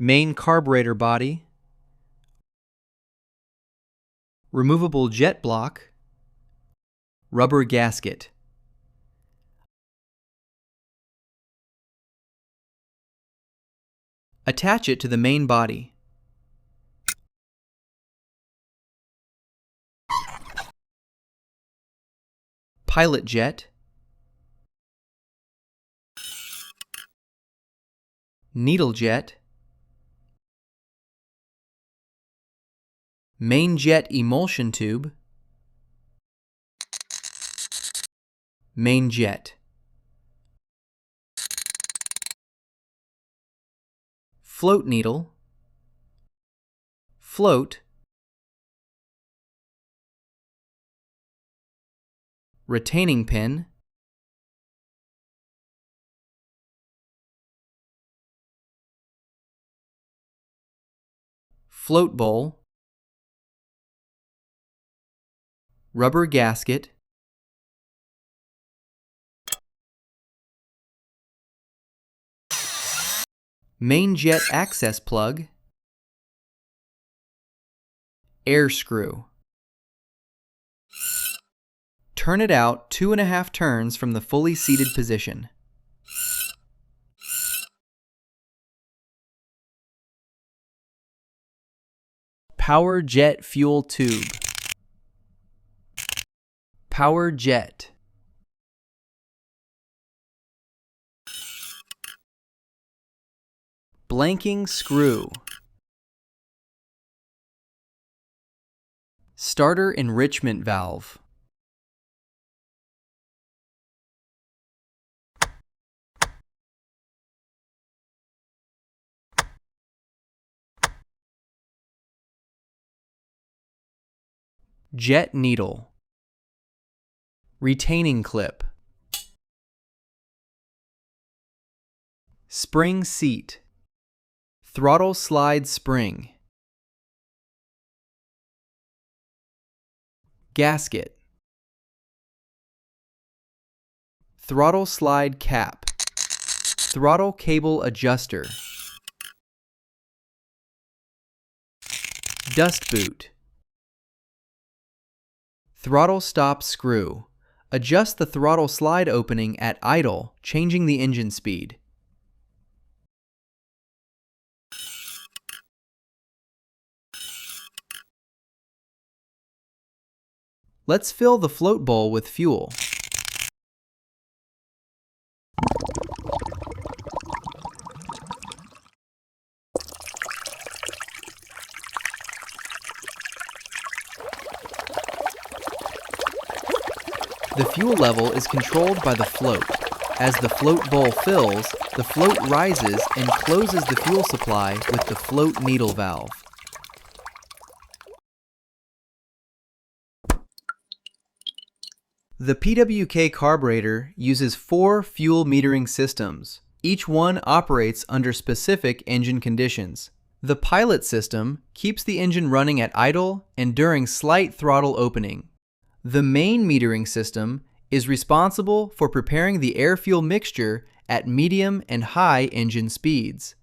main carburetor body, removable jet block, rubber gasket. Attach it to the main body. Pilot jet, needle jet, main jet emulsion tube, main jet, float needle, float, retaining pin, float bowl, rubber gasket, main jet access plug, air screw. Turn it out 2.5 turns from the fully seated position. Power jet fuel tube. Power jet. Blanking screw. Starter enrichment valve. Jet needle. Retaining clip. Spring seat. Throttle slide spring. Gasket. Throttle slide cap. Throttle cable adjuster. Dust boot. Throttle stop screw. Adjust the throttle slide opening at idle, changing the engine speed. Let's fill the float bowl with fuel. The fuel level is controlled by the float. As the float bowl fills, the float rises and closes the fuel supply with the float needle valve. The PWK Carburetor uses 4 fuel metering systems. Each one operates under specific engine conditions. The pilot system keeps the engine running at idle and during slight throttle opening. The main metering system is responsible for preparing the air-fuel mixture at medium and high engine speeds.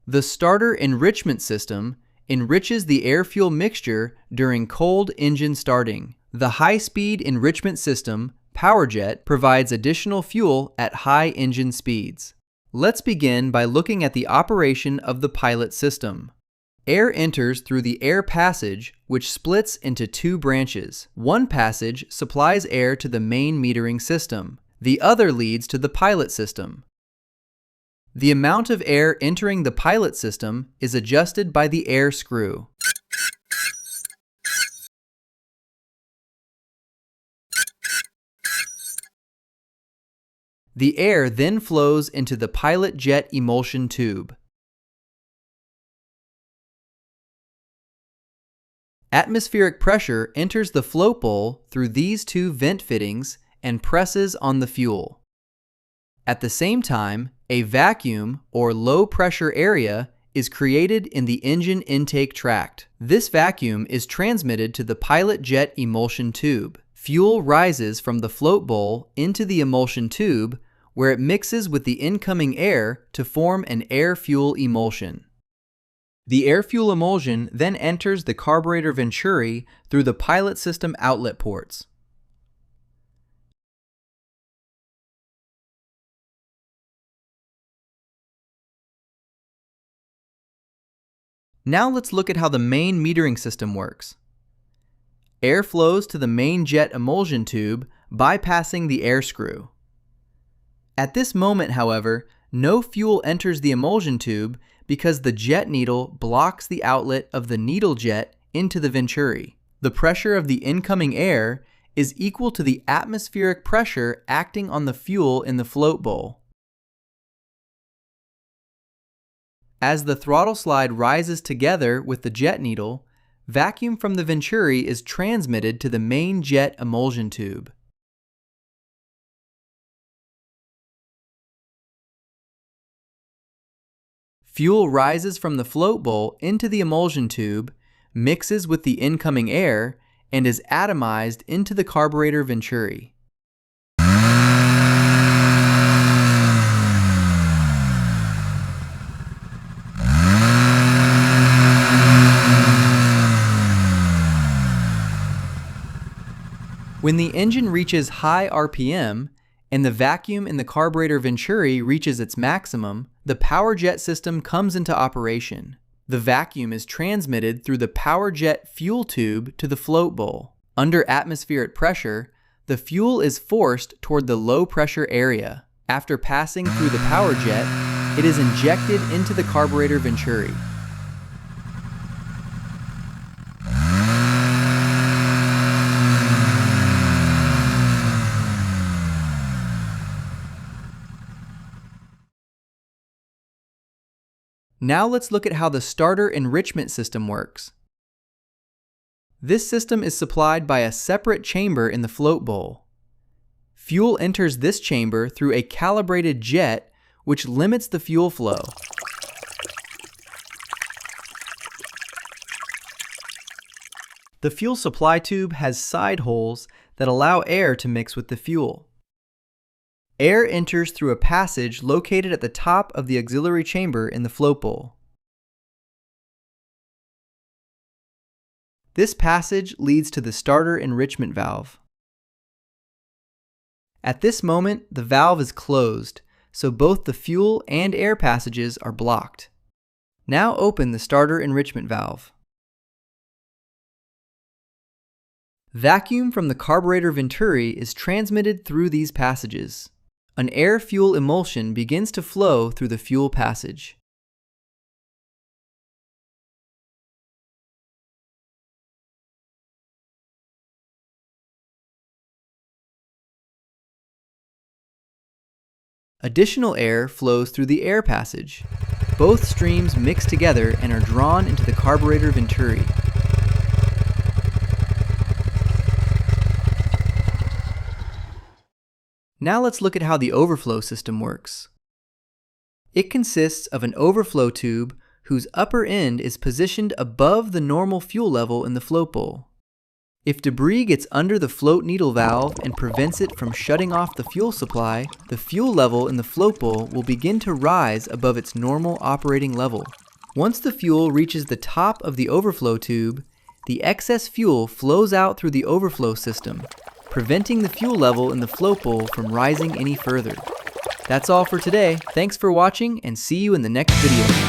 The starter enrichment system enriches the air-fuel mixture during cold engine starting. The high-speed enrichment system, PowerJet, provides additional fuel at high engine speeds. Let's begin by looking at the operation of the pilot system. Air enters through the air passage, which splits into 2 branches. One passage supplies air to the main metering system. The other leads to the pilot system. The amount of air entering the pilot system is adjusted by the air screw. The air then flows into the pilot jet emulsion tube. Atmospheric pressure enters the float bowl through these 2 vent fittings and presses on the fuel. At the same time, a vacuum or low pressure area is created in the engine intake tract. This vacuum is transmitted to the pilot jet emulsion tube. Fuel rises from the float bowl into the emulsion tube, where it mixes with the incoming air to form an air-fuel emulsion. The air-fuel emulsion then enters the carburetor venturi through the pilot system outlet ports. Now let's look at how the main metering system works. Air flows to the main jet emulsion tube, bypassing the air screw. At this moment, however, no fuel enters the emulsion tube because the jet needle blocks the outlet of the needle jet into the venturi. The pressure of the incoming air is equal to the atmospheric pressure acting on the fuel in the float bowl. As the throttle slide rises together with the jet needle, vacuum from the venturi is transmitted to the main jet emulsion tube. Fuel rises from the float bowl into the emulsion tube, mixes with the incoming air, and is atomized into the carburetor venturi. When the engine reaches high RPM and the vacuum in the carburetor venturi reaches its maximum, the power jet system comes into operation. The vacuum is transmitted through the power jet fuel tube to the float bowl. Under atmospheric pressure, the fuel is forced toward the low pressure area. After passing through the power jet, it is injected into the carburetor venturi. Now let's look at how the starter enrichment system works. This system is supplied by a separate chamber in the float bowl. Fuel enters this chamber through a calibrated jet, which limits the fuel flow. The fuel supply tube has side holes that allow air to mix with the fuel. Air enters through a passage located at the top of the auxiliary chamber in the float bowl. This passage leads to the starter enrichment valve. At this moment, the valve is closed, so both the fuel and air passages are blocked. Now open the starter enrichment valve. Vacuum from the carburetor venturi is transmitted through these passages. An air-fuel emulsion begins to flow through the fuel passage. Additional air flows through the air passage. Both streams mix together and are drawn into the carburetor venturi. Now let's look at how the overflow system works. It consists of an overflow tube whose upper end is positioned above the normal fuel level in the float bowl. If debris gets under the float needle valve and prevents it from shutting off the fuel supply, the fuel level in the float bowl will begin to rise above its normal operating level. Once the fuel reaches the top of the overflow tube, the excess fuel flows out through the overflow system, preventing the fuel level in the float bowl from rising any further. That's all for today. Thanks for watching and see you in the next video.